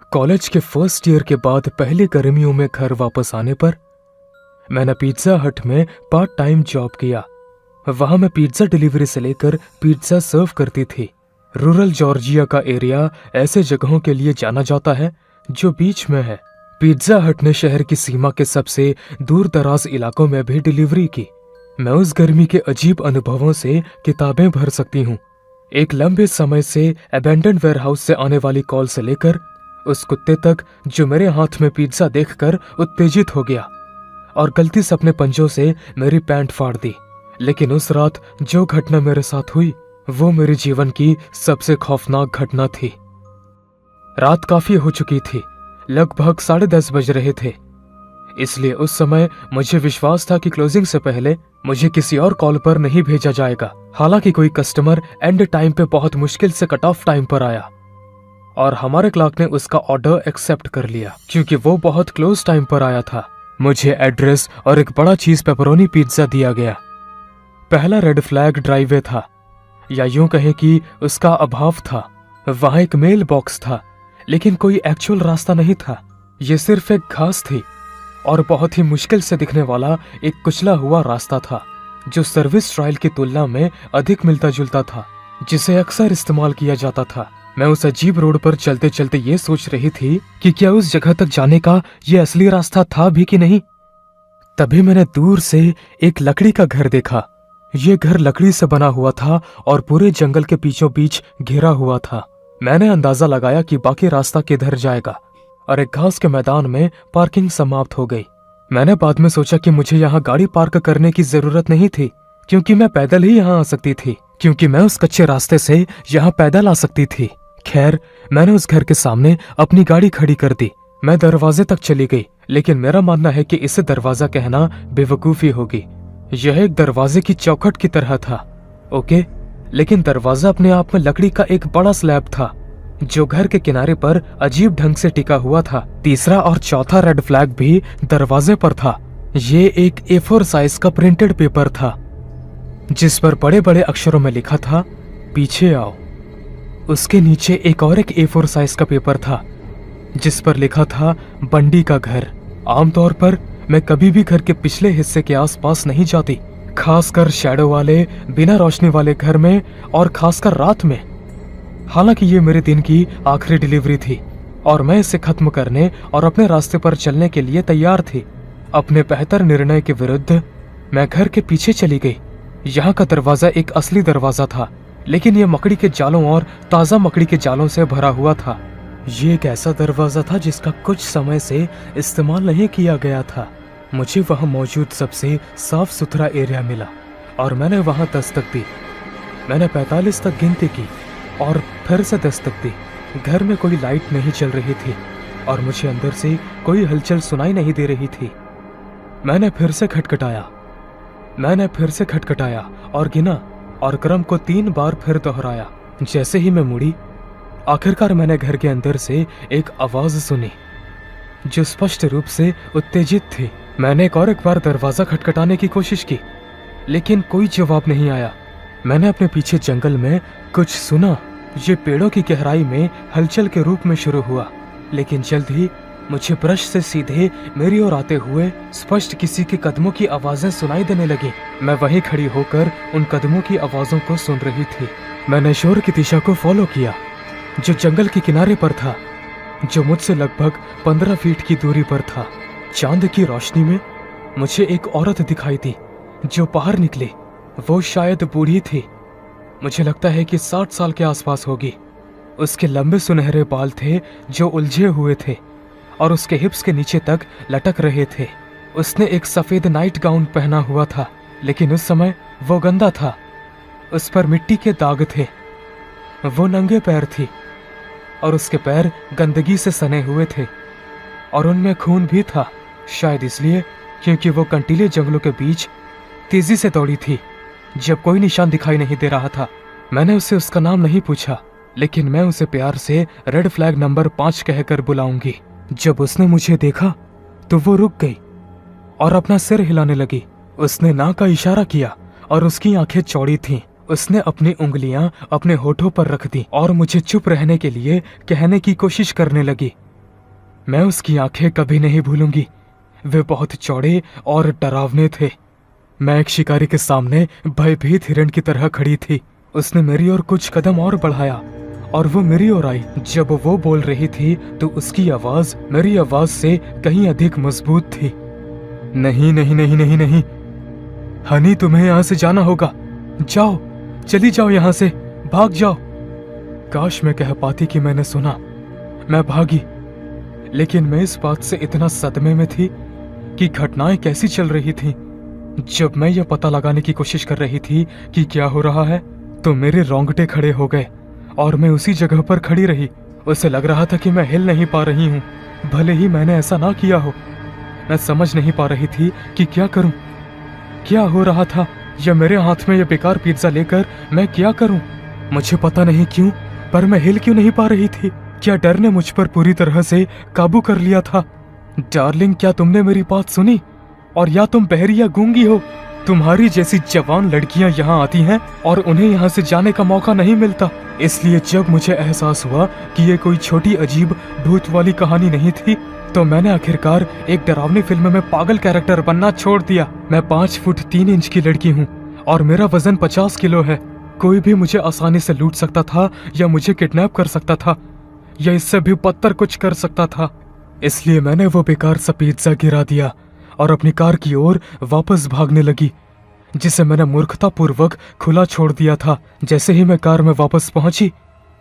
College के first year के बाद पहली गर्मियों में घर वापस आने पर मैंने पिज्जा हट में पार्ट टाइम जॉब किया। वहां मैं पिज्जा डिलीवरी से लेकर पिज्जा सर्व करती थी। रूरल जॉर्जिया का एरिया ऐसे जगहों के लिए जाना जाता है जो बीच में है। पिज्जा हट ने शहर की सीमा के सबसे दूर दराज इलाकों में भी डिलीवरी की। मैं उस गर्मी के अजीब अनुभवों से किताबें भर सकती हूँ। एक लंबे समय से अबेंडन वेयरहाउस से आने वाली कॉल से लेकर उस कुत्ते तक जो मेरे हाथ में पिज्जा देखकर उत्तेजित हो गया और गलती से अपने पंजों से मेरी पैंट फाड़ दी। लेकिन उस रात जो घटना मेरे साथ हुई वो मेरे जीवन की सबसे खौफनाक घटना थी। रात काफी हो चुकी थी, लगभग 10:30 बज रहे थे। इसलिए उस समय मुझे विश्वास था कि क्लोजिंग से पहले मुझे किसी और कॉल पर नहीं भेजा जाएगा। हालांकि कोई कस्टमर एंड टाइम पे बहुत मुश्किल से कट ऑफ टाइम पर आया और हमारे क्लर्क ने उसका ऑर्डर एक्सेप्ट कर लिया क्योंकि वो बहुत क्लोज टाइम पर आया था। मुझे एड्रेस और एक बड़ा चीज पेपरोनी पिज्जा दिया गया। पहला रेड फ्लैग ड्राइवे था, या यूं कहें कि उसका अभाव था। वहां एक मेल बॉक्स था लेकिन कोई एक्चुअल रास्ता नहीं था। ये सिर्फ एक घास थी और बहुत ही मुश्किल से दिखने वाला एक कुचला हुआ रास्ता था जो सर्विस ट्रायल की तुलना में अधिक मिलता जुलता था, जिसे अक्सर इस्तेमाल किया जाता था। मैं उस अजीब रोड पर चलते चलते ये सोच रही थी कि क्या उस जगह तक जाने का ये असली रास्ता था भी कि नहीं। तभी मैंने दूर से एक लकड़ी का घर देखा। ये घर लकड़ी से बना हुआ था और पूरे जंगल के बीचों बीच घिरा हुआ था। मैंने अंदाजा लगाया कि बाकी रास्ता किधर जाएगा और एक घास के मैदान में पार्किंग समाप्त हो गई। मैंने बाद में सोचा कि मुझे यहाँ गाड़ी पार्क करने की जरूरत नहीं थी क्योंकि मैं पैदल ही यहाँ आ सकती थी, क्योंकि मैं उस कच्चे रास्ते से यहाँ पैदल आ सकती थी। खैर, मैंने उस घर के सामने अपनी गाड़ी खड़ी कर दी। मैं दरवाजे तक चली गई, लेकिन मेरा मानना है कि इसे दरवाजा कहना बेवकूफी होगी। यह एक दरवाजे की चौखट की तरह था, ओके, लेकिन दरवाजा अपने आप में लकड़ी का एक बड़ा स्लैब था जो घर के किनारे पर अजीब ढंग से टिका हुआ था। तीसरा और चौथा रेड फ्लैग भी दरवाजे पर था। ये एक A4 साइज का प्रिंटेड पेपर था जिस पर बड़े बड़े अक्षरों में लिखा था, पीछे आओ। उसके नीचे एक और एक A4 साइज का पेपर था जिस पर लिखा था, बंडी का घर। आमतौर पर मैं कभी भी घर के पिछले हिस्से के आसपास नहीं जाती, खासकर शैडो वाले बिना रोशनी वाले घर में और खासकर रात में। हालांकि ये मेरे दिन की आखिरी डिलीवरी थी और मैं इसे खत्म करने और अपने रास्ते पर चलने के लिए तैयार थी। अपने बेहतर निर्णय के विरुद्ध मैं घर के पीछे चली गई। यहाँ का दरवाजा एक असली दरवाजा था, लेकिन यह मकड़ी के जालों और ताजा मकड़ी के जालों से भरा हुआ था। ये एक ऐसा दरवाजा था जिसका कुछ समय से इस्तेमाल नहीं किया गया था। मुझे वहां मौजूद सबसे साफ सुथरा एरिया मिला और मैंने वहां दस्तक दी। मैंने 45 तक गिनती की और फिर से दस्तक दी। घर में कोई लाइट नहीं चल रही थी और मुझे अंदर से कोई हलचल सुनाई नहीं दे रही थी। मैंने फिर से खटखटाया और गिना और क्रम को 3 बार फिर दोहराया। जैसे ही मैं मुड़ी, आखिरकार मैंने घर के अंदर से एक आवाज सुनी जो स्पष्ट रूप से उत्तेजित थी। मैंने एक बार दरवाजा खटखटाने की कोशिश की, लेकिन कोई जवाब नहीं आया। मैंने अपने पीछे जंगल में कुछ सुना। ये पेड़ों की गहराई में हलचल के रूप में शुरू हुआ, लेकिन जल्द ही मुझे ब्रश से सीधे मेरी ओर आते हुए स्पष्ट किसी के कदमों की आवाजें सुनाई देने लगी। मैं वहीं खड़ी होकर उन कदमों की आवाजों को सुन रही थी। मैंने शोर की दिशा को फॉलो किया जो जंगल के किनारे पर था, जो मुझसे लगभग 15 फीट की दूरी पर था। चांद की रोशनी में मुझे एक औरत दिखाई दी जो बाहर निकली। वो शायद बूढ़ी थी, मुझे लगता है कि 60 साल के आसपास होगी। उसके लंबे सुनहरे बाल थे जो उलझे हुए थे और उसके हिप्स के नीचे तक लटक रहे थे। उसने एक सफेद नाइट गाउन पहना हुआ था, लेकिन उस समय वो गंदा था। उस पर मिट्टी के दाग थे। वो नंगे पैर थी और उसके पैर गंदगी से सने हुए थे और उनमें खून भी था, शायद इसलिए क्योंकि वो कंटीले जंगलों के बीच तेजी से दौड़ी थी जब कोई निशान दिखाई नहीं दे रहा था। मैंने उससे उसका नाम नहीं पूछा, लेकिन मैं उसे प्यार से रेड फ्लैग नंबर 5 कहकर बुलाऊंगी। जब उसने मुझे देखा तो वो रुक गई और अपना सिर हिलाने लगी। उसने नाक का इशारा किया और उसकी आंखें चौड़ी थीं। उसने अपनी उंगलियां अपने होठों पर रख दी और मुझे चुप रहने के लिए कहने की कोशिश करने लगी। मैं उसकी आंखें कभी नहीं भूलूंगी। वे बहुत चौड़े और डरावने थे। मैं एक शिकारी के सामने भयभीत हिरण की तरह खड़ी थी। उसने मेरी ओर कुछ कदम और बढ़ाया और वो मेरी ओर आई। जब वो बोल रही थी तो उसकी आवाज मेरी आवाज से कहीं अधिक मजबूत थी। नहीं नहीं नहीं नहीं नहीं, हनी तुम्हें यहाँ से जाना होगा। जाओ, चली जाओ यहाँ से, भाग जाओ। काश मैं कह पाती कि मैंने सुना। मैं भागी, लेकिन मैं इस बात से इतना सदमे में थी कि घटनाएं कैसी चल रही थीं। जब मैं यह पता लगाने की कोशिश कर रही थी कि क्या हो रहा है, तो मेरे रोंगटे खड़े हो गए और मैं उसी जगह पर खड़ी रही। उसे लग रहा था कि मैं हिल नहीं पा रही हूँ, भले ही मैंने ऐसा ना किया हो। मैं समझ नहीं पा रही थी कि क्या करूं। क्या हो रहा था, या मेरे हाथ में यह बेकार पिज्जा लेकर मैं क्या करूं? मुझे पता नहीं क्यों, पर मैं हिल क्यों नहीं पा रही थी। क्या डर ने मुझ पर पूरी तरह से काबू कर लिया था? डार्लिंग, क्या तुमने मेरी बात सुनी? और या तुम बहरी या गूंगी हो? तुम्हारी जैसी जवान लड़कियां यहाँ आती हैं और उन्हें यहाँ से जाने का मौका नहीं मिलता। इसलिए जब मुझे एहसास हुआ कि ये कोई छोटी अजीब भूत वाली कहानी नहीं थी, तो मैंने आखिरकार एक डरावनी फिल्म में पागल कैरेक्टर बनना छोड़ दिया। मैं 5 फुट 3 इंच की लड़की हूँ और मेरा वजन 50 किलो है। कोई भी मुझे आसानी से लूट सकता था, या मुझे किडनैप कर सकता था, या इससे भी बदतर कुछ कर सकता था। इसलिए मैंने वो बेकार सा पिज्जा गिरा दिया और अपनी कार की ओर वापस भागने लगी, जिसे मैंने मूर्खतापूर्वक खुला छोड़ दिया था। जैसे ही मैं कार में वापस पहुंची,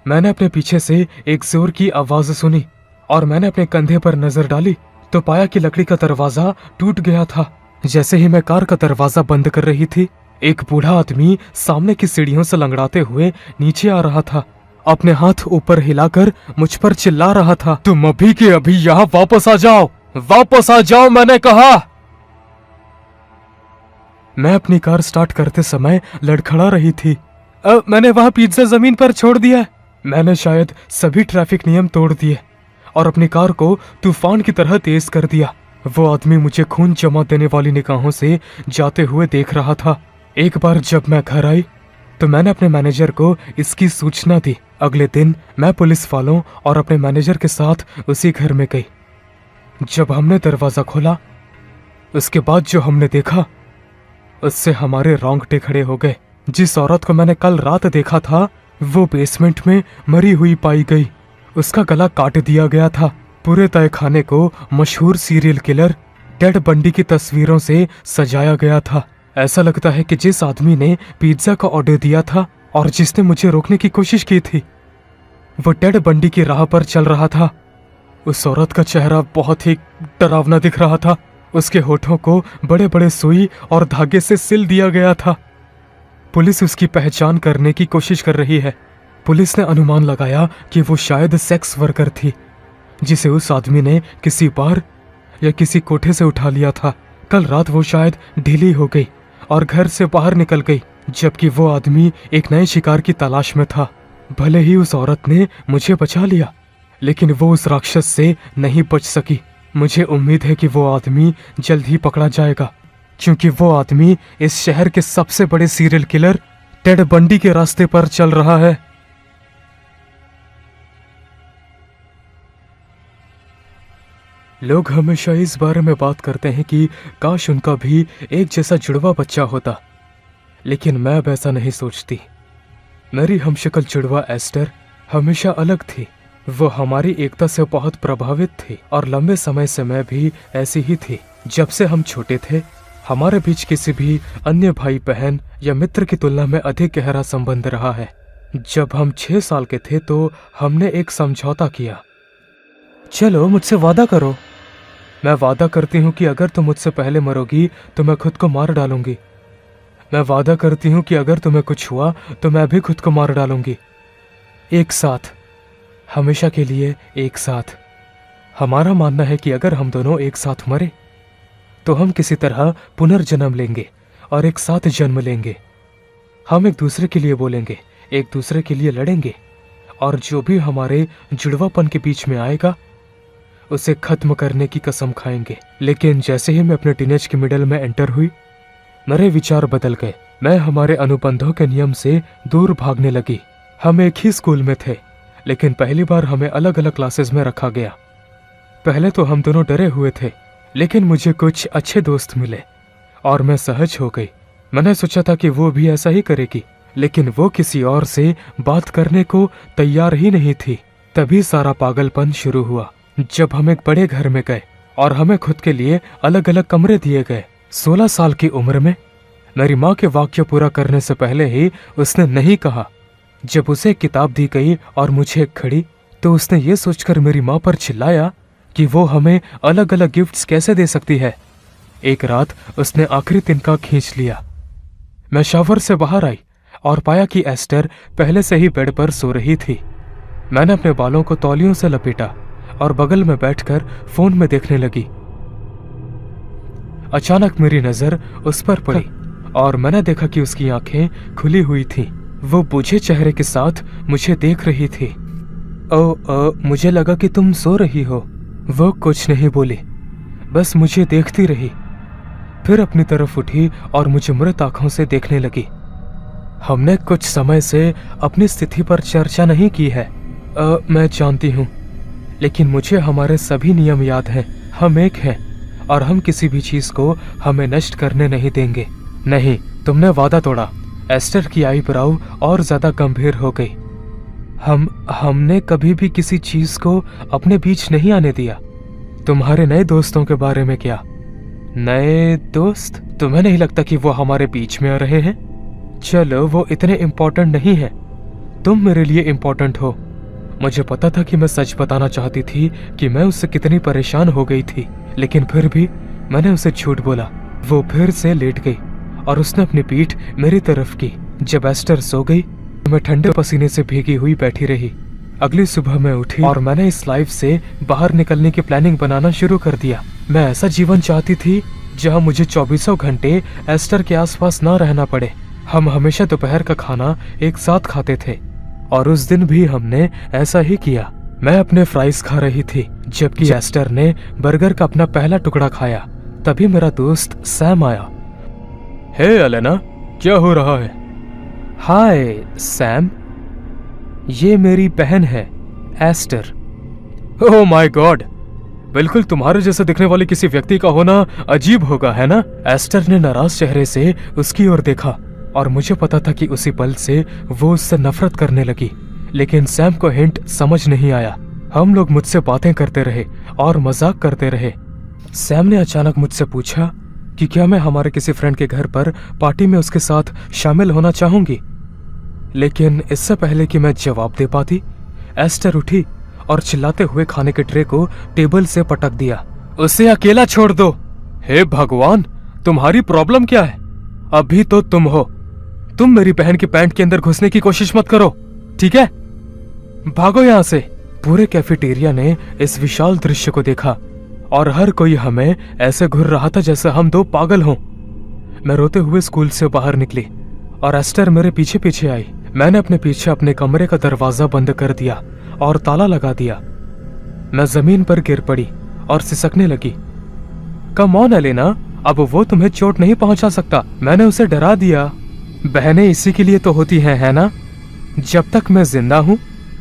मैंने अपने पीछे से एक जोर की आवाज सुनी और मैंने अपने कंधे पर नजर डाली तो पाया कि लकड़ी का दरवाजा टूट गया था। जैसे ही मैं कार का दरवाजा बंद कर रही थी, एक बूढ़ा आदमी सामने की सीढ़ियों से लंगड़ाते हुए नीचे आ रहा था। अपने हाथ ऊपर हिलाकर मुझ पर चिल्ला रहा था, तुम अभी के अभी यहाँ वापस आ जाओ, वापस आ जाओ, मैंने कहा। मैं अपनी कार स्टार्ट करते समय लड़खड़ा रही थी। मैंने वहां पिज्जा जमीन पर छोड़ दिया। मैंने शायद सभी ट्रैफिक नियम तोड़ दिए और अपनी कार को तूफान की तरह तेज कर दिया। वो आदमी मुझे खून जमा देने वाली निगाहों से जाते हुए देख रहा था। एक बार जब मैं घर आई तो मैंने अपने मैनेजर को इसकी सूचना दी। अगले दिन मैं पुलिस वालों और अपने मैनेजर के साथ उसी घर में गई। जब हमने दरवाजा खोला, उसके बाद जो हमने देखा, उससे हमारे रोंगटे खड़े हो गए। जिस औरत को मैंने कल रात देखा था, वो बेसमेंट में मरी हुई पाई गई। उसका गला काट दिया गया था। पूरे तहखाने को मशहूर सीरियल किलर टेड बंडी की तस्वीरों से सजाया गया था। ऐसा लगता है कि जिस आदमी ने पिज्जा का ऑर्डर दिया था और जिसने मुझे रोकने की कोशिश की थी, वो टेड बंडी की राह पर चल रहा था। उस औरत का चेहरा बहुत ही डरावना दिख रहा था। उसके होठों को बड़े बड़े सुई और धागे से सिल दिया गया था। पुलिस उसकी पहचान करने की कोशिश कर रही है। पुलिस ने अनुमान लगाया कि वो शायद सेक्स वर्कर थी, जिसे उस आदमी ने किसी बार या किसी कोठे से उठा लिया था। कल रात वो शायद ढीली हो गई और घर से बाहर निकल गई, जबकि वो आदमी एक नए शिकार की तलाश में था। भले ही उस औरत ने मुझे बचा लिया, लेकिन वो उस राक्षस से नहीं बच सकी। मुझे उम्मीद है कि वो आदमी जल्द ही पकड़ा जाएगा, क्योंकि वो आदमी इस शहर के सबसे बड़े सीरियल किलर टेड बंडी के रास्ते पर चल रहा है। लोग हमेशा इस बारे में बात करते हैं कि काश उनका भी एक जैसा जुड़वा बच्चा होता, लेकिन मैं अब ऐसा नहीं सोचती। मेरी हमशक्ल जुड़वा एस्टर हमेशा अलग थी। वो हमारी एकता से बहुत प्रभावित थी और लंबे समय से मैं भी ऐसी ही थी। जब से हम छोटे थे, हमारे बीच किसी भी अन्य भाई बहन या मित्र की तुलना में अधिक गहरा संबंध रहा है। जब हम 6 साल के थे तो हमने एक समझौता किया। चलो, मुझसे वादा करो। मैं वादा करती हूँ कि अगर तुम मुझसे पहले मरोगी तो मैं खुद को मार डालूंगी। मैं वादा करती हूँ कि अगर तुम्हें कुछ हुआ तो मैं भी खुद को मार डालूंगी। एक साथ, हमेशा के लिए एक साथ। हमारा मानना है कि अगर हम दोनों एक साथ मरे तो हम किसी तरह पुनर्जन्म लेंगे और एक साथ जन्म लेंगे। हम एक दूसरे के लिए बोलेंगे, एक दूसरे के लिए लड़ेंगे, और जो भी हमारे जुड़वापन के बीच में आएगा उसे खत्म करने की कसम खाएंगे। लेकिन जैसे ही मैं अपने टीनेज के मिडल में एंटर हुई, मेरे विचार बदल गए। मैं हमारे अनुबंधों के नियम से दूर भागने लगी। हम एक ही स्कूल में थे, लेकिन पहली बार हमें अलग अलग क्लासेस में रखा गया। पहले तो हम दोनों डरे हुए थे, लेकिन मुझे कुछ अच्छे दोस्त मिले और मैं सहज हो गई। मैंने सोचा था कि वो भी ऐसा ही करेगी, लेकिन वो किसी और से बात करने को तैयार ही नहीं थी। तभी सारा पागलपन शुरू हुआ जब हम एक बड़े घर में गए और हमें खुद के लिए अलग अलग कमरे दिए गए। 16 साल की उम्र में मेरी माँ के वाक्य पूरा करने से पहले ही उसने नहीं कहा। जब उसे किताब दी गई और मुझे एक घड़ी, तो उसने ये सोचकर मेरी माँ पर चिल्लाया कि वो हमें अलग अलग गिफ्ट्स कैसे दे सकती है। एक रात उसने आखिरी तिनका खींच लिया। मैं शावर से बाहर आई और पाया कि एस्टर पहले से ही बेड पर सो रही थी। मैंने अपने बालों को तौलियों से लपेटा और बगल में बैठकर फोन में देखने लगी। अचानक मेरी नजर उस पर पड़ी और मैंने देखा कि उसकी आंखें खुली हुई थीं। वो बुझे चेहरे के साथ मुझे देख रही थी। मुझे लगा कि तुम सो रही हो। वो कुछ नहीं बोली, बस मुझे देखती रही। फिर अपनी तरफ उठी और मुझे मृत आंखों से देखने लगी। हमने कुछ समय से अपनी स्थिति पर चर्चा नहीं की है। मैं जानती हूँ, लेकिन मुझे हमारे सभी नियम याद हैं। हम एक हैं और हम किसी भी चीज को हमें नष्ट करने नहीं देंगे। नहीं, तुमने वादा तोड़ा। एस्टर की आईब्राव और ज्यादा गंभीर हो गई। हमने कभी भी किसी चीज को अपने बीच नहीं आने दिया। तुम्हारे नए दोस्तों के बारे में क्या? नए दोस्त? तुम्हें नहीं लगता कि वो हमारे बीच में आ रहे हैं? चलो, वो इतने इम्पोर्टेंट नहीं है। तुम मेरे लिए इम्पोर्टेंट हो। मुझे पता था कि मैं सच बताना चाहती थी कि मैं उससे कितनी परेशान हो गई थी, लेकिन फिर भी मैंने उसे झूठ बोला। वो फिर से लेट गई और उसने अपनी पीठ मेरी तरफ की। जब एस्टर सो गई तो मैं ठंडे पसीने से भीगी हुई बैठी रही। अगली सुबह मैं उठी और मैंने इस लाइफ से बाहर निकलने की प्लानिंग बनाना शुरू कर दिया। मैं ऐसा जीवन चाहती थी जहां मुझे 24 घंटे एस्टर के आसपास ना रहना पड़े। हम हमेशा दोपहर का खाना एक साथ खाते थे और उस दिन भी हमने ऐसा ही किया। मैं अपने फ्राइज खा रही थी जबकि एस्टर ने बर्गर का अपना पहला टुकड़ा खाया। तभी मेरा दोस्त सैम आया। हे एलेना, क्या हो रहा है? हाय सैम, ये मेरी बहन है एस्टर। ओह माय गॉड, बिल्कुल तुम्हारे जैसे दिखने वाले किसी व्यक्ति का होना अजीब होगा, है ना? एस्टर ने नाराज चेहरे से उसकी ओर देखा और मुझे पता था कि उसी पल से वो उससे नफरत करने लगी, लेकिन सैम को हिंट समझ नहीं आया। हम लोग मुझसे बातें करते रहे और मजाक करते रहे। सैम ने अचानक मुझसे पूछा कि क्या मैं हमारे किसी फ्रेंड के घर पर पार्टी में उसके साथ शामिल होना चाहूंगी, लेकिन इससे पहले कि मैं जवाब दे पाती, एस्टर उठी और चिल्लाते हुए खाने के ट्रे को टेबल से पटक दिया। उसे अकेला छोड़ दो। हे भगवान, तुम्हारी प्रॉब्लम क्या है? अभी तो तुम हो। तुम मेरी बहन की पैंट के अंदर घुसने की कोशिश मत करो, ठीक है? भागो यहां से। पूरे कैफेटेरिया ने इस विशाल दृश्य को देखा और हर कोई हमें ऐसे घूर रहा था जैसे हम दो पागल हों। मैं रोते हुए स्कूल से बाहर निकली और एस्टर मेरे पीछे पीछे आई। मैंने अपने पीछे अपने कमरे का दरवाजा बंद कर दिया और ताला लगा दिया। मैं जमीन पर गिर पड़ी और सिसकने लगी। कम ऑन एलेना, अब वो तुम्हें चोट नहीं पहुंचा सकता। मैंने उसे डरा दिया। बहनें इसी के लिए तो होती हैं, है ना? जब तक मैं जिंदा हूं,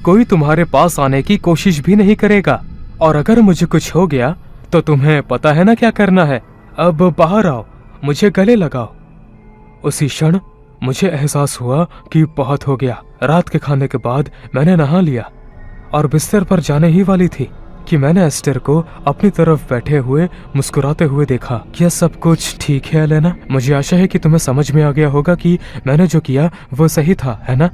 कोई तुम्हारे पास आने की कोशिश भी नहीं करेगा, और अगर मुझे कुछ हो गया तो तुम्हें पता है ना क्या करना है। अब बाहर आओ, मुझे गले लगाओ। उसी क्षण मुझे एहसास हुआ कि बहुत हो गया। रात के खाने के बाद मैंने नहा लिया और बिस्तर पर जाने ही वाली थी कि मैंने एस्टर को अपनी तरफ बैठे हुए मुस्कुराते हुए देखा। क्या सब कुछ ठीक है एलेना? मुझे आशा है कि तुम्हें समझ में आ गया होगा कि मैंने जो किया वो सही था, है ना?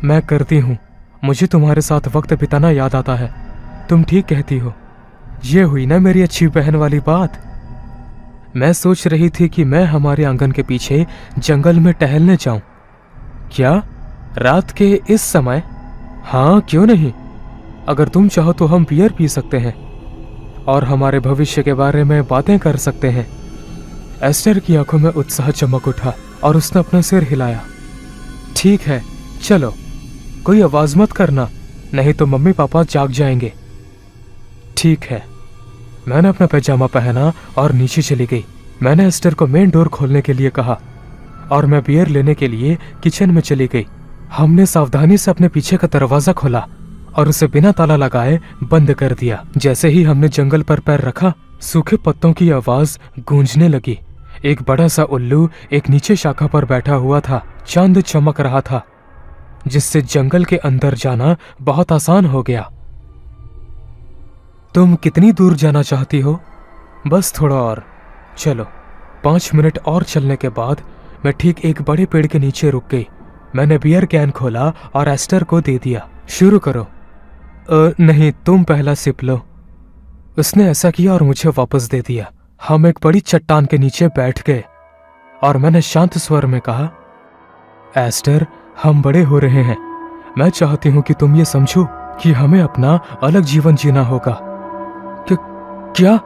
मैं करती हूँ। मुझे तुम्हारे साथ वक्त बिताना याद आता है। तुम ठीक कहती हो। ये हुई ना मेरी अच्छी बहन वाली बात। मैं सोच रही थी कि मैं हमारे आंगन के पीछे जंगल में टहलने जाऊं। क्या? रात के इस समय? हाँ, क्यों नहीं? अगर तुम चाहो तो हम बियर पी सकते हैं और हमारे भविष्य के बारे में बातें कर सकते हैं। एस्टर की आंखों में उत्साह चमक उठा और उसने अपना सिर हिलाया। ठीक है, चलो। कोई आवाज मत करना, नहीं तो मम्मी पापा जाग जाएंगे। ठीक है। मैंने अपना पैजामा पहना और नीचे चली गई। मैंने एस्टर को मेन डोर खोलने के लिए कहा और मैं बियर लेने के लिए किचन में चली गई। हमने सावधानी से अपने पीछे का दरवाजा खोला और उसे बिना ताला लगाए बंद कर दिया। जैसे ही हमने जंगल पर पैर रखा, सूखे पत्तों की आवाज गूंजने लगी। एक बड़ा सा उल्लू एक नीचे शाखा पर बैठा हुआ था। चांद चमक रहा था, जिससे जंगल के अंदर जाना बहुत आसान हो गया। तुम कितनी दूर जाना चाहती हो? बस थोड़ा और। चलो। 5 मिनट और चलने के बाद मैं ठीक एक बड़े पेड़ के नीचे रुक गई। मैंने बियर कैन खोला और एस्टर को दे दिया। शुरू करो। नहीं, तुम पहला सिप लो। उसने ऐसा किया और मुझे वापस दे दिया। हम एक बड़ी चट्टान के नीचे बैठ गए और मैंने शांत स्वर में कहा, एस्टर, हम बड़े हो रहे हैं। मैं चाहती हूं कि तुम ये समझो कि हमें अपना अलग जीवन जीना होगा। क्या?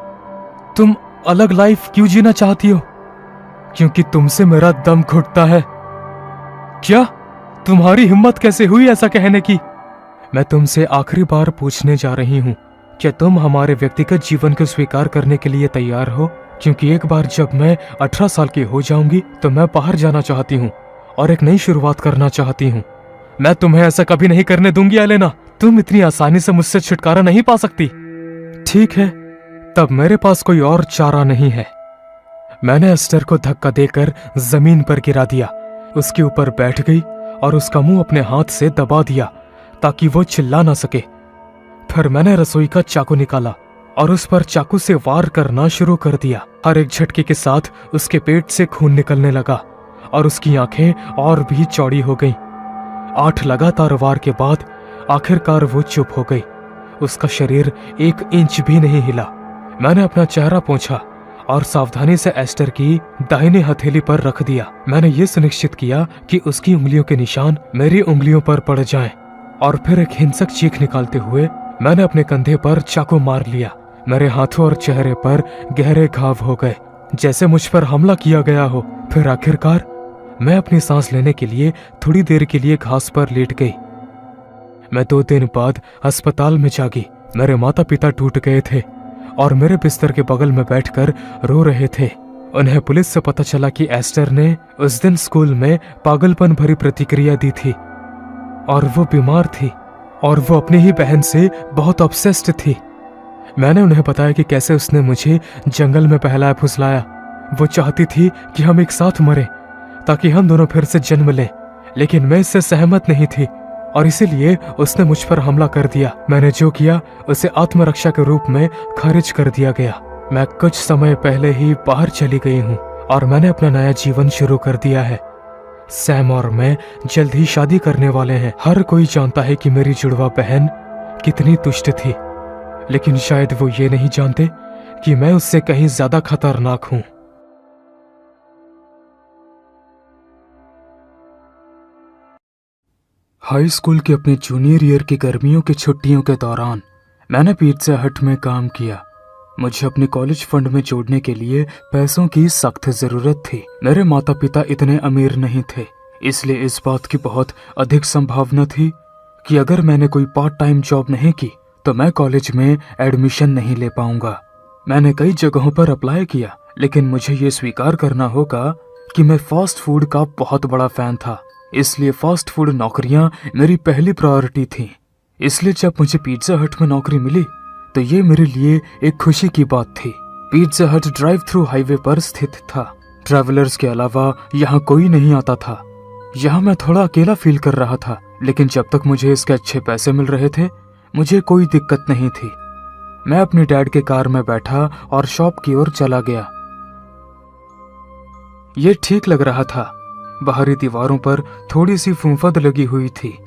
तुम अलग लाइफ क्यों जीना चाहती हो? क्योंकि तुमसे मेरा दम घुटता है। क्या? तुम्हारी हिम्मत कैसे हुई ऐसा कहने की? मैं तुमसे आखिरी बार पूछने जा रही हूं, क्या तुम हमारे व्यक्तिगत जीवन को स्वीकार करने के लिए तैयार हो? क्योंकि एक बार जब मैं 18 साल की हो जाऊंगी तो मैं बाहर जाना चाहती हूँ और एक नई शुरुआत करना चाहती हूँ। मैं तुम्हें ऐसा कभी नहीं करने दूंगी एलेना। तुम इतनी आसानी से मुझसे छुटकारा नहीं पा सकती। ठीक है, तब मेरे पास कोई और चारा नहीं है। मैंने एस्टर को धक्का देकर जमीन पर गिरा दिया। उसके ऊपर बैठ गई और उसका मुंह अपने हाथ से दबा दिया ताकि वो चिल्ला ना सके। फिर मैंने रसोई का चाकू निकाला और उस पर चाकू से वार करना शुरू कर दिया। हर एक झटके के साथ उसके पेट से खून निकलने लगा और उसकी आंखें और भी चौड़ी हो गईं। 8 लगातार वार के बाद आखिरकार वो चुप हो गई। उसका शरीर 1 इंच भी नहीं हिला। मैंने अपना चेहरा पोंछा और सावधानी से एस्टर की दाहिनी हथेली पर रख दिया। मैंने ये सुनिश्चित किया कि उसकी उंगलियों के निशान मेरी उंगलियों पर पड़ जाएं, और फिर एक हिंसक चीख निकालते हुए मैंने अपने कंधे पर चाकू मार लिया। मेरे हाथों और चेहरे पर गहरे घाव हो गए, जैसे मुझ पर हमला किया गया हो। फिर आखिरकार मैं अपनी सांस लेने के लिए थोड़ी देर के लिए घास पर लेट गई। मैं 2 दिन बाद अस्पताल में जागी। मेरे माता पिता टूट गए थे और मेरे बिस्तर के बगल में बैठकर रो रहे थे। उन्हें पुलिस से पता चला कि एस्टर ने उस दिन स्कूल में पागलपन भरी प्रतिक्रिया दी थी और वो बीमार थी और वो अपनी ही बहन से बहुत ऑब्सेस्ड थी। मैंने उन्हें बताया कि कैसे उसने मुझे जंगल में बहलाया फुसलाया। वो चाहती थी कि हम एक साथ मरें ताकि हम दोनों फिर से जन्म लें, लेकिन मैं इससे सहमत नहीं थी और इसीलिए उसने मुझ पर हमला कर दिया। मैंने जो किया उसे आत्मरक्षा के रूप में खारिज कर दिया गया। मैं कुछ समय पहले ही बाहर चली गई हूँ और मैंने अपना नया जीवन शुरू कर दिया है। सैम और मैं जल्द ही शादी करने वाले हैं। हर कोई जानता है कि मेरी जुड़वा बहन कितनी दुष्ट थी, लेकिन शायद वो ये नहीं जानते कि मैं उससे कहीं ज्यादा खतरनाक हूँ। हाई स्कूल के अपने जूनियर ईयर की गर्मियों की छुट्टियों के दौरान मैंने पिज्जा हट में काम किया। मुझे अपने कॉलेज फंड में जोड़ने के लिए पैसों की सख्त जरूरत थी। मेरे माता पिता इतने अमीर नहीं थे, इसलिए इस बात की बहुत अधिक संभावना थी कि अगर मैंने कोई पार्ट टाइम जॉब नहीं की तो मैं कॉलेज में एडमिशन नहीं ले पाऊंगा। मैंने कई जगहों पर अप्लाई किया, लेकिन मुझे ये स्वीकार करना होगा कि मैं फास्ट फूड का बहुत बड़ा फैन था, इसलिए फास्ट फूड नौकरियां मेरी पहली प्रायोरिटी थी। इसलिए जब मुझे पिज्जा हट में नौकरी मिली तो ये मेरे लिए एक खुशी की बात थी। पिज्जा हट ड्राइव थ्रू हाईवे पर स्थित था। ट्रैवलर्स के अलावा यहाँ कोई नहीं आता था। यहाँ मैं थोड़ा अकेला फील कर रहा था, लेकिन जब तक मुझे इसके अच्छे पैसे मिल रहे थे मुझे कोई दिक्कत नहीं थी। मैं अपनी डैड के कार में बैठा और शॉप की ओर चला गया। ये ठीक लग रहा था। बाहरी दीवारों पर थोड़ी सी फूंफद लगी हुई थी।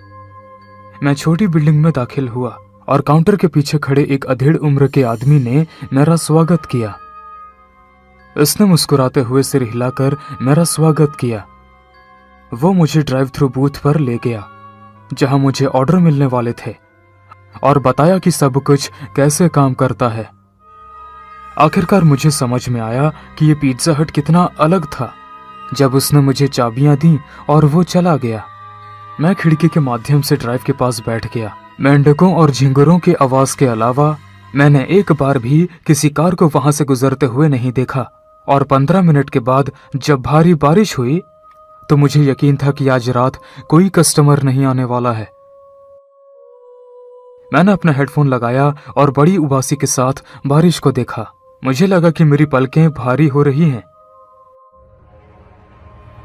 मैं छोटी बिल्डिंग में दाखिल हुआ और काउंटर के पीछे खड़े एक अधेड़ उम्र के आदमी ने मेरा स्वागत किया। उसने मुस्कुराते हुए सिर हिलाकर मेरा स्वागत किया। वो मुझे ड्राइव थ्रू बूथ पर ले गया जहां मुझे ऑर्डर मिलने वाले थे और बताया कि सब कुछ कैसे काम करता है। आखिरकार मुझे समझ में आया कि ये पिज्जा हट कितना अलग था जब उसने मुझे चाबियां दी और वो चला गया। मैं खिड़की के माध्यम से ड्राइव के पास बैठ गया। मेंढकों और झिंगुरों की आवाज के अलावा मैंने एक बार भी किसी कार को वहां से गुजरते हुए नहीं देखा, और 15 मिनट के बाद जब भारी बारिश हुई तो मुझे यकीन था कि आज रात कोई कस्टमर नहीं आने वाला है। मैंने अपना हेडफोन लगाया और बड़ी उबासी के साथ बारिश को देखा। मुझे लगा कि मेरी पलकें भारी हो रही हैं।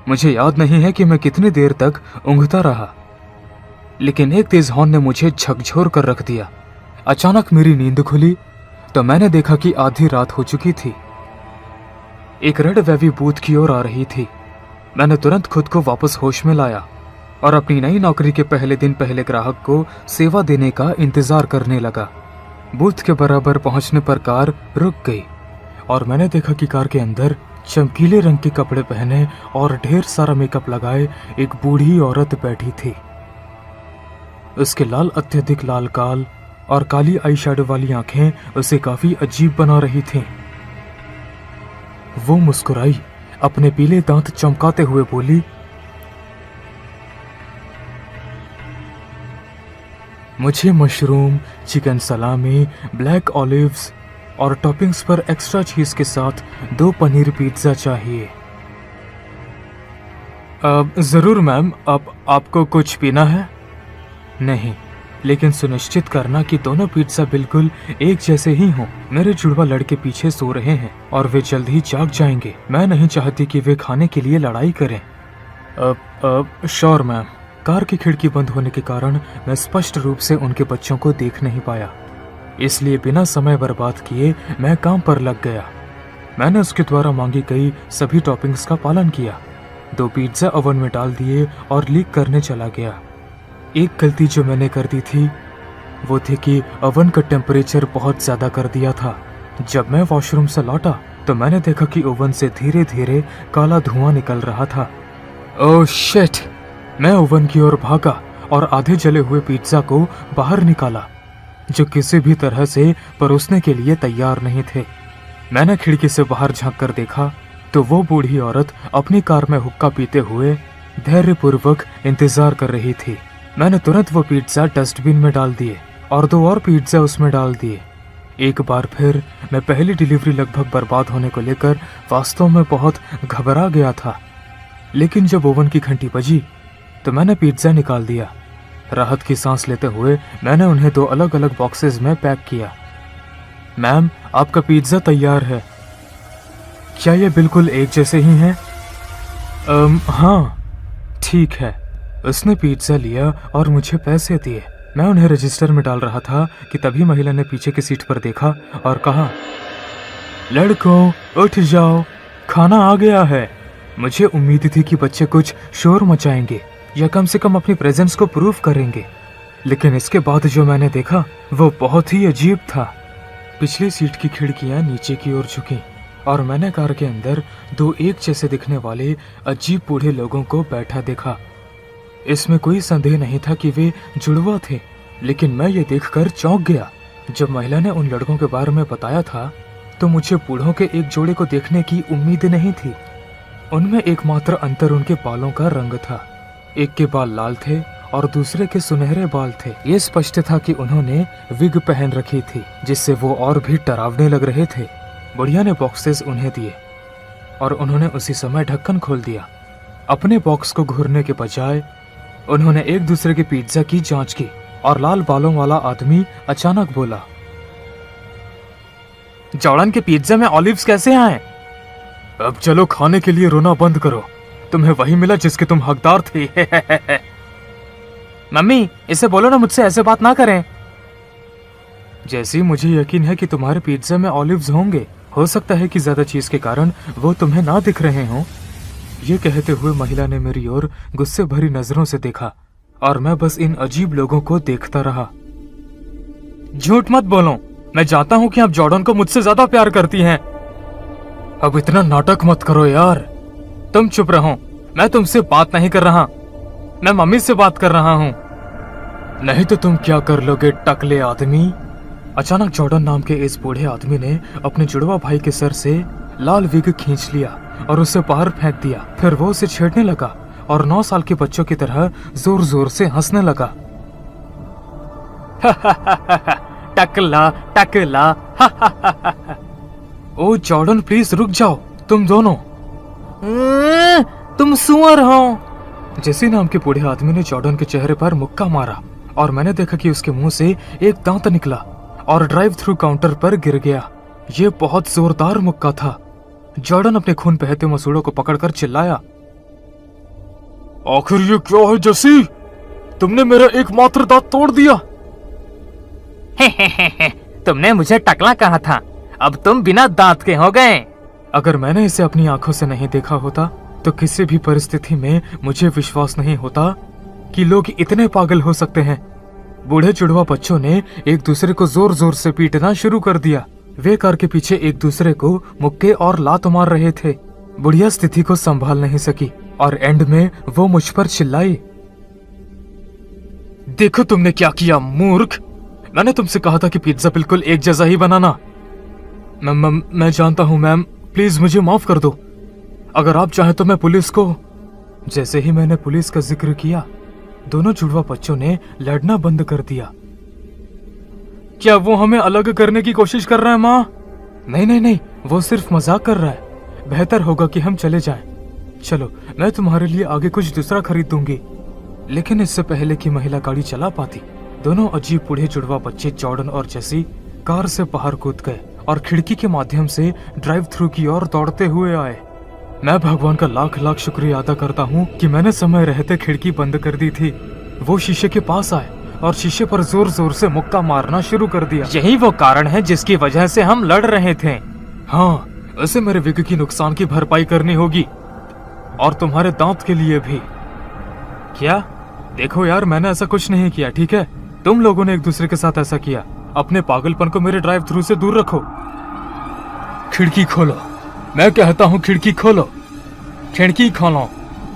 मुझे याद नहीं है कि मैं कितनी देर तक ऊँघता रहा, लेकिन एक तेज हॉर्न ने मुझे झकझोर कर रख दिया। अचानक मेरी नींद खुली तो मैंने देखा कि आधी रात हो चुकी थी। एक रेड वेवी बूथ की ओर आ रही थी। मैंने तुरंत खुद को वापस होश में लाया और अपनी नई नौकरी के पहले दिन पहले ग्राहक को सेवा देने का इंतजार करने लगा। बूथ के बराबर पहुंचने पर कार रुक गई और मैंने देखा कि कार के अंदर चमकीले रंग के कपड़े पहने और ढेर सारा मेकअप लगाए एक बूढ़ी औरत बैठी थी। उसके लाल अत्यधिक लाल गाल और काली आई शैडो वाली आंखें उसे काफी अजीब बना रही थीं। वो मुस्कुराई, अपने पीले दांत चमकाते हुए बोली, मुझे mushroom, chicken salami, black olives और टॉपिंग्स पर एक्स्ट्रा चीज के साथ 2 पनीर पिज्जा चाहिए। जरूर मैम, आपको कुछ पीना है? नहीं, लेकिन सुनिश्चित करना कि दोनों पिज्जा बिल्कुल एक जैसे ही हों। मेरे जुड़वा लड़के पीछे सो रहे हैं और वे जल्द ही जाग जाएंगे। मैं नहीं चाहती कि वे खाने के लिए लड़ाई करें। Sure ma'am. कार की खिड़की बंद होने के कारण मैं स्पष्ट रूप से उनके बच्चों को देख नहीं पाया, इसलिए बिना समय बर्बाद किए मैं काम पर लग गया। मैंने उसके द्वारा मांगी गई सभी टॉपिंग्स का पालन किया। 2 पिज्जा ओवन में डाल दिए और लीक करने चला गया। एक गलती जो मैंने कर दी थी वो थी कि ओवन का टेम्परेचर बहुत ज्यादा कर दिया था। जब मैं वॉशरूम से लौटा तो मैंने देखा कि ओवन से धीरे धीरे काला धुआं निकल रहा था। Oh shit! मैं ओवन की ओर भागा और आधे जले हुए पिज्जा को बाहर निकाला, जो किसी भी तरह से परोसने के लिए तैयार नहीं थे। मैंने खिड़की से बाहर झांक कर देखा तो वो बूढ़ी औरत अपनी कार में हुक्का पीते हुए धैर्यपूर्वक इंतजार कर रही थी। मैंने तुरंत वो पिज्जा डस्टबिन में डाल दिए और 2 और पिज्जा उसमें डाल दिए। एक बार फिर मैं पहली डिलीवरी लगभग बर्बाद होने को लेकर वास्तव में बहुत घबरा गया था, लेकिन जब ओवन की घंटी बजी तो मैंने पिज्जा निकाल दिया। राहत की सांस लेते हुए मैंने उन्हें 2 अलग अलग बॉक्सेस में पैक किया। मैम, आपका पिज्जा तैयार है। क्या ये बिल्कुल एक जैसे ही हैं? हाँ, ठीक है। उसने पिज्जा लिया और मुझे पैसे दिए। मैं उन्हें रजिस्टर में डाल रहा था कि तभी महिला ने पीछे की सीट पर देखा और कहा, लड़कों उठ जाओ, खाना आ गया है। मुझे उम्मीद थी कि बच्चे कुछ शोर मचाएंगे या कम से कम अपनी प्रेजेंस को प्रूव करेंगे, लेकिन इसके बाद जो मैंने देखा वो बहुत ही अजीब था। पिछली सीट की खिड़कियां नीचे की ओर झुकी और मैंने कार के अंदर 2 एक जैसे दिखने वाले अजीब बूढ़े लोगों को बैठा देखा। इसमें कोई संदेह नहीं था कि वे जुड़वा थे, लेकिन मैं ये देखकर चौंक गया। जब महिला ने उन लड़कों के बारे में बताया था तो मुझे बूढ़ों के एक जोड़े को देखने की उम्मीद नहीं थी। उनमें एकमात्र अंतर उनके बालों का रंग था। एक के बाल लाल थे और दूसरे के सुनहरे बाल थे। ये स्पष्ट था कि उन्होंने विग पहन रखी थी, जिससे वो और भी डरावने लग रहे थे। बुढ़िया ने बॉक्सेस उन्हें दिए और उन्होंने उसी समय ढक्कन खोल दिया। अपने बॉक्स को घूरने के बजाय उन्होंने एक दूसरे के पिज्जा की जांच की और लाल बालों वाला आदमी अचानक बोला, जॉर्डन के पिज्जा में ऑलिव्स कैसे आए? अब चलो खाने के लिए रोना बंद करो, तुम्हें वही मिला जिसके तुम हकदार थे। मम्मी, इसे बोलो ना मुझसे ऐसे बात ना करें। जैसे मुझे यकीन है कि तुम्हारे पिज्जा में ऑलिव्स होंगे, हो सकता है कि ज्यादा चीज के कारण वो तुम्हें ना दिख रहे हों। ये कहते हुए महिला ने मेरी ओर गुस्से भरी नजरों से देखा और मैं बस इन अजीब लोगों को देखता रहा। झूठ मत बोलो, मैं जानता हूं कि आप जॉर्डन को मुझसे ज्यादा प्यार करती हैं। अब इतना नाटक मत करो यार। तुम चुप रहो, मैं तुमसे बात नहीं कर रहा, मैं मम्मी से बात कर रहा हूं। नहीं तो तुम क्या कर लोगे टकले आदमी? अचानक जॉर्डन नाम के इस बूढ़े आदमी ने अपने जुड़वा भाई के सर से लाल विग खींच लिया और उसे बाहर फेंक दिया। फिर वो उसे छेड़ने लगा और 9 साल के बच्चों की तरह जोर जोर से हंसने लगा। टकला टकला। ओ जॉर्डन, प्लीज रुक जाओ, तुम दोनों। तुम सुअर हो। जेसी नाम के बूढ़े आदमी ने जॉर्डन के चेहरे पर मुक्का मारा और मैंने देखा कि उसके मुंह से एक दांत निकला और ड्राइव थ्रू काउंटर पर गिर गया। ये बहुत जोरदार मुक्का था। जॉर्डन अपने खून बहते मसूड़ों को पकड़कर चिल्लाया, आखिर ये क्या है जसी? तुमने मेरा एकमात्र दांत तोड़ दिया। तुमने मुझे टकला कहा था, अब तुम बिना दांत के हो गए। अगर मैंने इसे अपनी आंखों से नहीं देखा होता तो किसी भी परिस्थिति में मुझे विश्वास नहीं होता कि लोग इतने पागल हो सकते हैं। बूढ़े जुड़वा बच्चों ने एक दूसरे को जोर जोर से पीटना शुरू कर दिया। वे कार के पीछे एक दूसरे को मुक्के और लात मार रहे थे। बुढ़िया स्थिति को संभाल नहीं सकी और एंड में वो मुझ पर चिल्लाई, देखो तुमने क्या किया मूर्ख। मैंने तुमसे कहा था कि पिज्जा बिल्कुल एक जैसा ही बनाना। मैं जानता हूं मैम, प्लीज मुझे माफ कर दो। अगर आप चाहें तो मैं पुलिस को। जैसे ही मैंने पुलिस का जिक्र किया, दोनों जुड़वा बच्चों ने लड़ना बंद कर दिया। क्या वो हमें अलग करने की कोशिश कर रहा है माँ? नहीं, वो सिर्फ मजाक कर रहा है। बेहतर होगा कि हम चले जाएं। चलो, मैं तुम्हारे लिए आगे कुछ दूसरा खरीद दूंगी। लेकिन इससे पहले कि महिला गाड़ी चला पाती, दोनों अजीब बूढ़े जुड़वा बच्चे जॉर्डन और जेसी कार से बाहर कूद गए और खिड़की के माध्यम से ड्राइव थ्रू की ओर दौड़ते हुए आए। मैं भगवान का लाख लाख शुक्रिया अदा करता हूँ कि मैंने समय रहते खिड़की बंद कर दी थी। वो शीशे के पास आए और शीशे पर जोर जोर से मुक्का मारना शुरू कर दिया। यही वो कारण है जिसकी वजह से हम लड़ रहे थे। हाँ, वैसे मेरे विग की नुकसान की भरपाई करनी होगी और तुम्हारे दांत के लिए भी। क्या? देखो यार, मैंने ऐसा कुछ नहीं किया, ठीक है? तुम लोगों ने एक दूसरे के साथ ऐसा किया। अपने पागलपन को मेरे ड्राइव थ्रू से दूर रखो। खिड़की खोलो, मैं कहता हूँ खिड़की खोलो। खिड़की खोलो,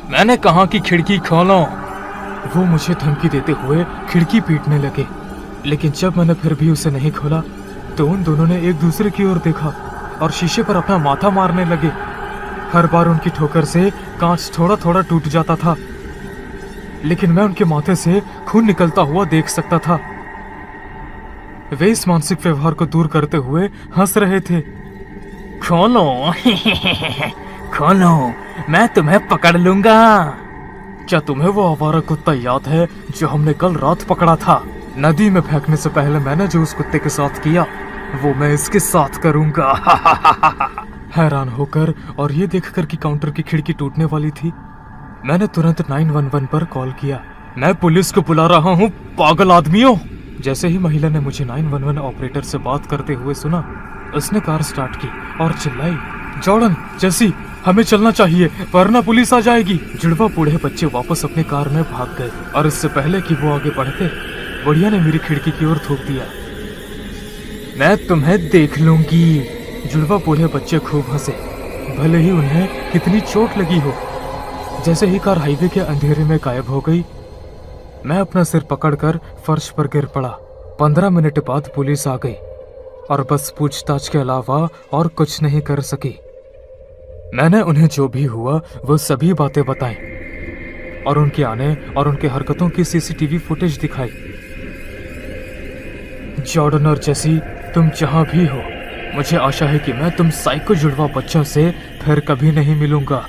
मैंने कहा कि खिड़की खोलो। वो मुझे धमकी देते हुए खिड़की पीटने लगे, लेकिन जब मैंने फिर भी उसे नहीं खोला तो उन दोनों ने एक दूसरे की ओर देखा और शीशे पर अपना माथा मारने लगे। हर बार उनकी ठोकर से कांच थोड़ा थोड़ा टूट जाता था, लेकिन मैं उनके माथे से खून निकलता हुआ देख सकता था। वे इस मानसिक व्यवहार को दूर करते हुए हंस रहे थे। खोलो खोलो, मैं तुम्हें पकड़ लूंगा। क्या तुम्हें वो आवारा कुत्ता याद है जो हमने कल रात पकड़ा था? नदी में फेंकने से पहले मैंने जो उस कुत्ते के साथ किया, वो मैं इसके साथ करूंगा। हैरान होकर और ये देखकर कि काउंटर की खिड़की टूटने वाली थी, मैंने तुरंत 911 पर कॉल किया। मैं पुलिस को बुला रहा हूँ, पागल आदमियों। जैसे ही महिला ने मुझे 911 ऑपरेटर से बात करते हुए सुना, उसने कार स्टार्ट की और चिल्लाई, जॉर्डन, जेसी, हमें चलना चाहिए वरना पुलिस आ जाएगी। जुड़वा बूढ़े बच्चे वापस अपनी कार में भाग गए और इससे पहले कि वो आगे बढ़ते, बुढ़िया ने मेरी खिड़की की ओर थूक दिया, मैं तुम्हें देख लूंगी। जुड़वा बूढ़े बच्चे खूब हंसे, भले ही उन्हें कितनी चोट लगी हो। जैसे ही कार हाईवे के अंधेरे में गायब हो गई, मैं अपना सिर पकड़कर फर्श पर गिर पड़ा। 15 मिनट बाद पुलिस आ गई और बस पूछताछ के अलावा और कुछ नहीं कर सकी। मैंने उन्हें जो भी हुआ वो सभी बातें बताई और उनके आने और उनके हरकतों की सीसीटीवी फुटेज दिखाई। जॉर्डन और जेसी, तुम जहां भी हो, मुझे आशा है कि मैं तुम साइको जुड़वा बच्चों से फिर कभी नहीं मिलूंगा।